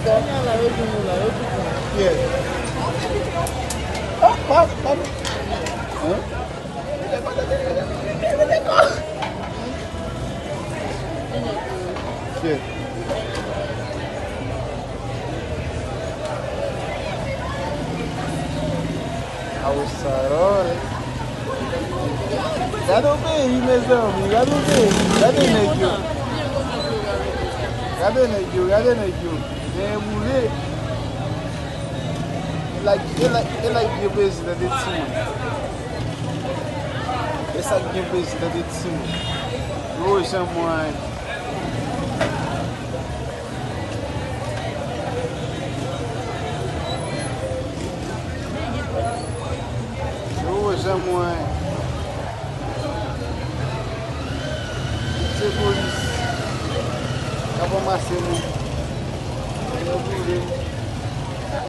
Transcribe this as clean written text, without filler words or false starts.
Yeah. Ah, pas. Shit. Awusarore. Gado bem, mesmo. Gado negio. Mule. Like your base that it's soon. It's like your base that it's soon. Roll someone. Someone. C'est police. Acabou Marcelo.